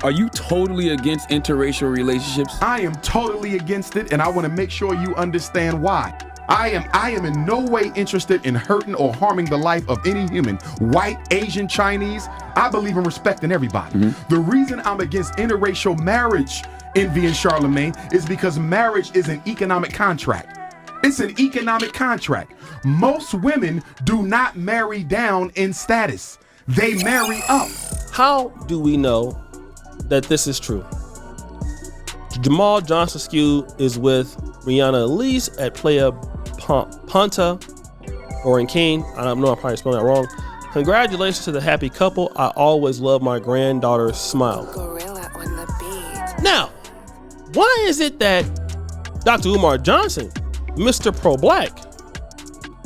Are you totally against interracial relationships? I am totally against it, and I want to make sure you understand why. I am in no way interested in hurting or harming the life of any human, white, Asian, Chinese. I believe in respecting everybody. The reason I'm against interracial marriage, Envy and Charlemagne, is because marriage is an economic contract. It's an economic contract. Most women do not marry down in status. They marry up. How do we know that this is true? Jamal Johnson Skew is with Rihanna Elise at Playa Ponta or in Kane. I don't know, I'm probably spelling that wrong. Congratulations to the happy couple. I always love my granddaughter's smile. Gorilla on the beat. Now, why is it that Dr. Umar Johnson, Mr. Pro-Black,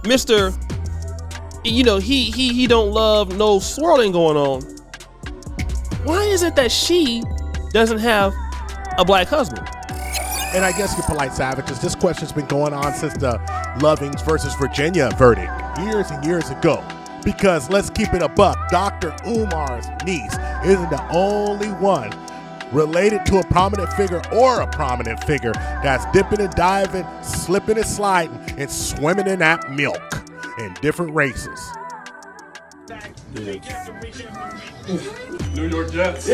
Mr. He don't love no swirling going on. Why is it that she doesn't have a black husband? And I guess, you polite savages, this question's been going on since the Lovings versus Virginia verdict years and years ago. Because let's keep it a buck, Dr. Umar's niece isn't the only one related to a prominent figure or a prominent figure that's dipping and diving, slipping and sliding, and swimming in that milk in different races. New York Jets.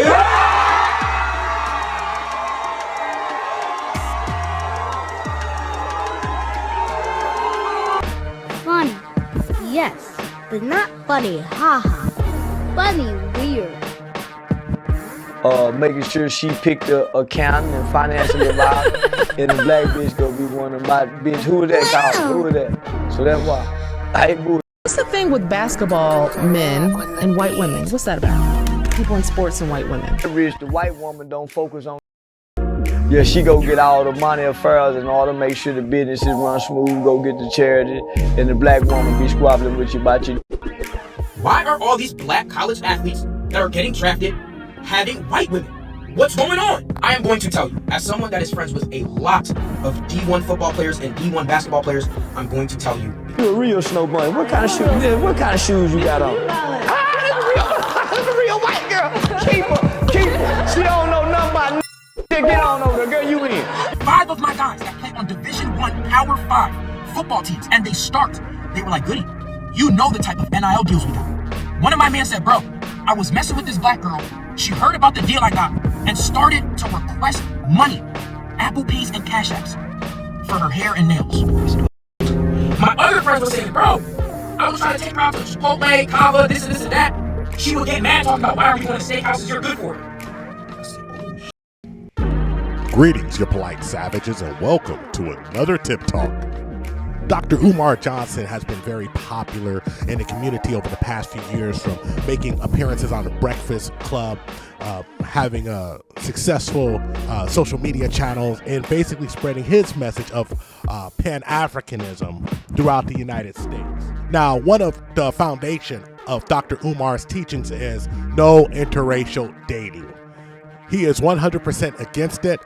Funny, yes, but not funny, haha. Funny, weird. Making sure she picked the accountant and financial advisor, and the black bitch gonna be one of my bitch. Who is that called? Who is that? So that's why I ain't moving. What's the thing with basketball men and white women? What's that about? People in sports and white women. The white woman don't focus on. Yeah, she go get all the money affairs and all to make sure the businesses run smooth, go get the charity, and the black woman be squabbling with you about you. Why are all these black college athletes that are getting drafted having white women? What's going on? I am going to tell you, as someone that is friends with a lot of D1 football players and D1 basketball players, I'm going to tell you. You're a real snow bunny. What kind of shoes? What kind of shoes you got on? That's a real white girl. Keep her. She don't know nothing about. Get on over there, girl. You in? 5 of my guys that play on Division I Power 5 football teams, and they were like, Goody, you know the type of NIL deals we got. One of my men said, bro, I was messing with this black girl. She heard about the deal I got and started to request money, Apple Pays and Cash Apps, for her hair and nails. My other friends were saying, bro, I was trying to take her out to Chipotle, Kava, this and that. She would get mad talking about, why are we going to steakhouses? You're good for it. Greetings, you polite savages, and welcome to another Tip Talk. Dr. Umar Johnson has been very popular in the community over the past few years, from making appearances on the Breakfast Club, having successful social media channels, and basically spreading his message of Pan-Africanism throughout the United States. Now, one of the foundation of Dr. Umar's teachings is no interracial dating. He is 100% against it,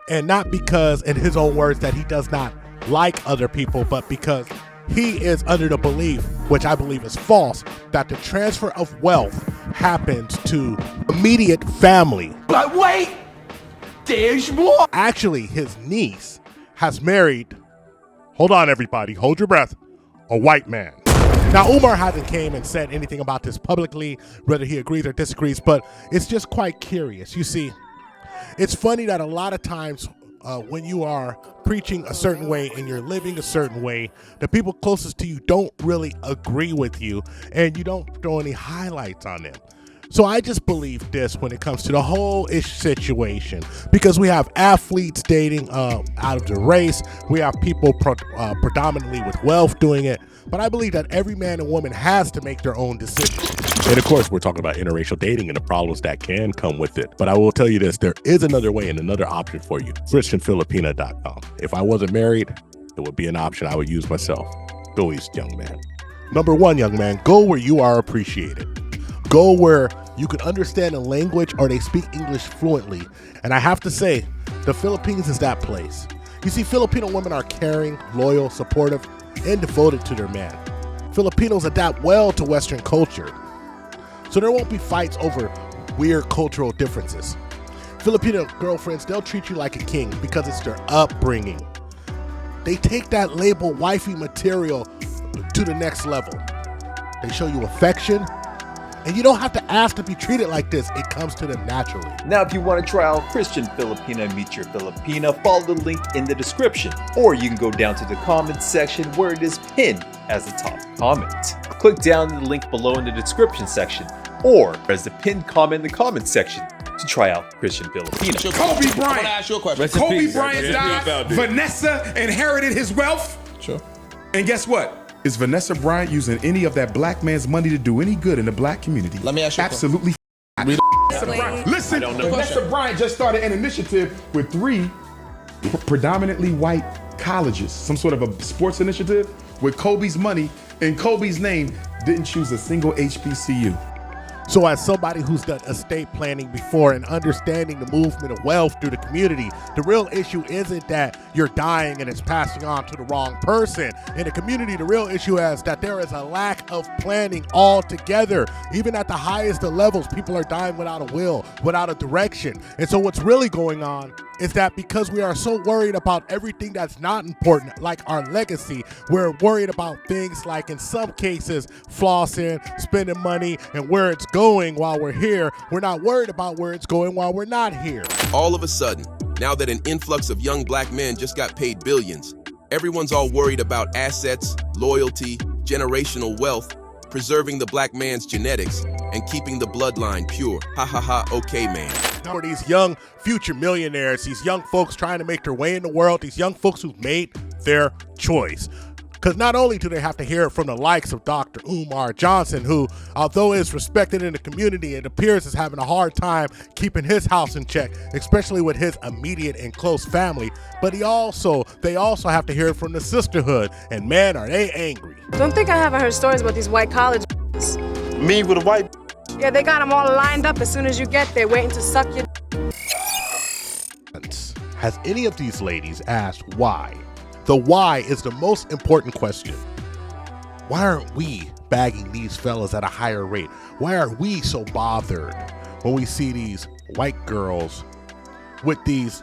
and not because, in his own words, that he does not like other people, but because he is under the belief, which I believe is false, that the transfer of wealth happens to immediate family. But wait, there's more. Actually, his niece has married, hold on everybody, hold your breath, a white man. Now, Umar hasn't came and said anything about this publicly, whether he agrees or disagrees, but it's just quite curious. You see, it's funny that a lot of times when you are preaching a certain way and you're living a certain way, the people closest to you don't really agree with you, and you don't throw any highlights on them. So I just believe this when it comes to the whole ish situation, because we have athletes dating out of the race. We have people predominantly with wealth doing it. But I believe that every man and woman has to make their own decision. And of course, we're talking about interracial dating and the problems that can come with it. But I will tell you this, there is another way and another option for you. ChristianFilipina.com. If I wasn't married, it would be an option I would use myself. Go east, young man. Number one, young man, go where you are appreciated. Go where you can understand the language or they speak English fluently. And I have to say, the Philippines is that place. You see, Filipino women are caring, loyal, supportive, and devoted to their man. Filipinos adapt well to Western culture. So there won't be fights over weird cultural differences. Filipino girlfriends, they'll treat you like a king because it's their upbringing. They take that label wifey material to the next level. They show you affection, and you don't have to ask to be treated like this. It comes to them naturally. Now, if you want to try out Christian Filipina and meet your Filipina, follow the link in the description. Or you can go down to the comments section where it is pinned as the top comment. Click down the link below in the description section, or as the pinned comment in the comments section to try out Christian Filipina. Kobe Bryant. I want to ask you a question. Kobe Bryant died. Vanessa inherited his wealth. Sure. And guess what? Is Vanessa Bryant using any of that black man's money to do any good in the black community? Let me ask you a Absolutely. Listen, Vanessa Bryant just started an initiative with 3 predominantly white colleges, some sort of a sports initiative with Kobe's money and Kobe's name, didn't choose a single HBCU. So as somebody who's done estate planning before and understanding the movement of wealth through the community, the real issue isn't that you're dying and it's passing on to the wrong person. In the community, the real issue is that there is a lack of planning altogether. Even at the highest of levels, people are dying without a will, without a direction. And so what's really going on is that because we are so worried about everything that's not important, like our legacy, we're worried about things like, in some cases, flossing, spending money, and where it's going while we're here. We're not worried about where it's going while we're not here. All of a sudden, now that an influx of young black men just got paid billions, everyone's all worried about assets, loyalty, generational wealth, preserving the black man's genetics, and keeping the bloodline pure. Ha ha ha, okay, man. For these young future millionaires, these young folks trying to make their way in the world, these young folks who've made their choice. Because not only do they have to hear it from the likes of Dr. Umar Johnson, who, although is respected in the community, it appears is having a hard time keeping his house in check, especially with his immediate and close family, but they also have to hear it from the sisterhood, and man, are they angry. Don't think I haven't heard stories about these white college Me with a white. Yeah, they got them all lined up as soon as you get there, waiting to suck your. Has any of these ladies asked why? The why is the most important question. Why aren't we bagging these fellas at a higher rate? Why are we so bothered when we see these white girls with these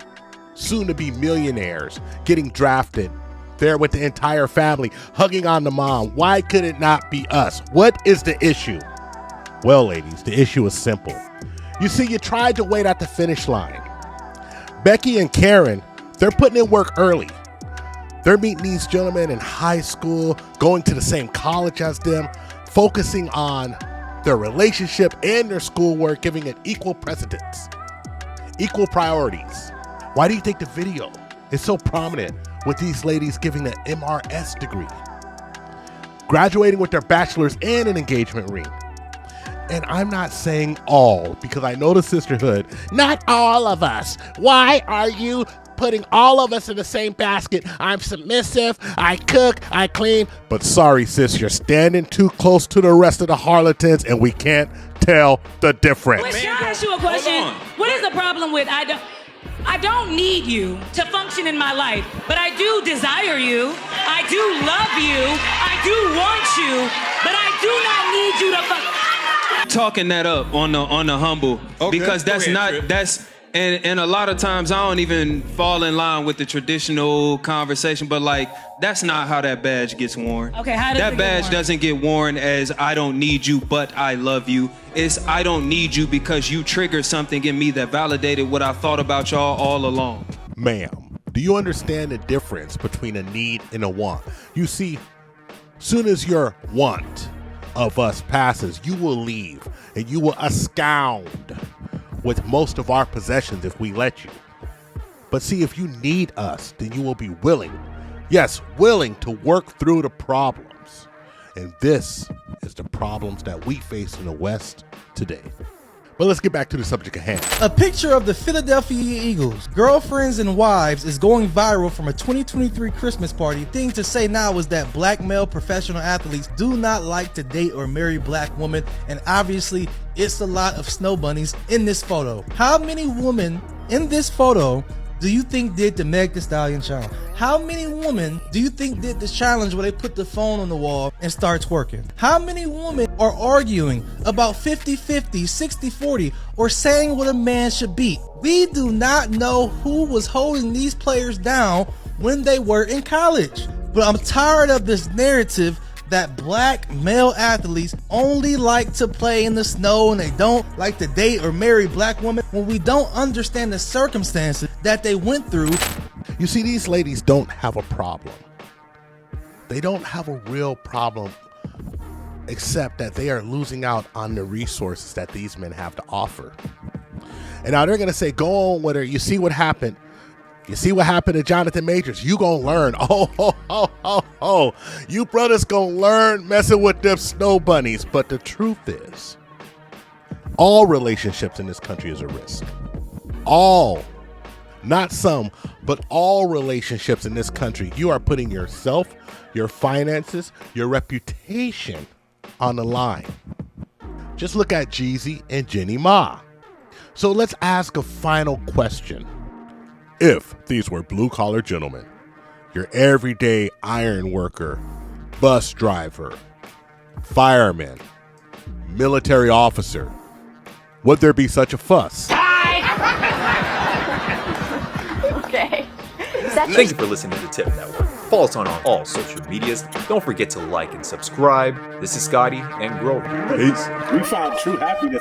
soon-to-be millionaires getting drafted there with the entire family, hugging on the mom? Why could it not be us? What is the issue? Well, ladies, the issue is simple. You see, you tried to wait at the finish line. Becky and Karen, they're putting in work early. They're meeting these gentlemen in high school, going to the same college as them, focusing on their relationship and their schoolwork, giving it equal precedence, equal priorities. Why do you think the video is so prominent with these ladies giving an MRS degree, graduating with their bachelor's and an engagement ring? And I'm not saying all, because I know the sisterhood, not all of us. Why are you putting all of us in the same basket? I'm submissive, I cook, I clean. But sorry, sis, you're standing too close to the rest of the harlotans and we can't tell the difference. Can I ask you a question? What is the problem with I don't need you to function in my life, but I do desire you. I do love you. I do want you, but I do not need you to function. Talking that up on the humble, because that's and a lot of times I don't even fall in line with the traditional conversation, but like that's not how that badge gets worn. Okay, how does that badge doesn't get worn as I don't need you, but I love you. It's I don't need you because you triggered something in me that validated what I thought about y'all all along. Ma'am, do you understand the difference between a need and a want? You see, soon as your want of us passes, you will leave and you will abscond with most of our possessions if we let you. But see, if you need us, then you will be willing, yes, willing to work through the problems. And this is the problems that we face in the West today. But let's get back to the subject at hand. A picture of the Philadelphia Eagles, girlfriends and wives, is going viral from a 2023 Christmas party. Thing to say now is that black male professional athletes do not like to date or marry black women, and obviously it's a lot of snow bunnies in this photo. How many women in this photo do you think did the Meg Thee Stallion challenge? How many women do you think did this challenge where they put the phone on the wall and start twerking? How many women are arguing about 50-50, 60-40, or saying what a man should beat? We do not know who was holding these players down when they were in college. But I'm tired of this narrative that black male athletes only like to play in the snow and they don't like to date or marry black women when we don't understand the circumstances that they went through. You see, these ladies don't have a problem. They don't have a real problem, except that they are losing out on the resources that these men have to offer. And now they're going to say, go on with her. You see what happened. You see what happened to Jonathan Majors. You gonna learn. Oh. You brothers gonna learn messing with them snow bunnies. But the truth is, all relationships in this country is a risk. All. Not some, but all relationships in this country. You are putting yourself, your finances, your reputation on the line. Just look at Jeezy and Jenny Ma. So let's ask a final question. If these were blue-collar gentlemen, your everyday iron worker, bus driver, fireman, military officer, would there be such a fuss? Okay. Thank you for listening to the Tip Network. Follow us on all social medias. Don't forget to like and subscribe. This is ScottT and Grover. Peace. We found true happiness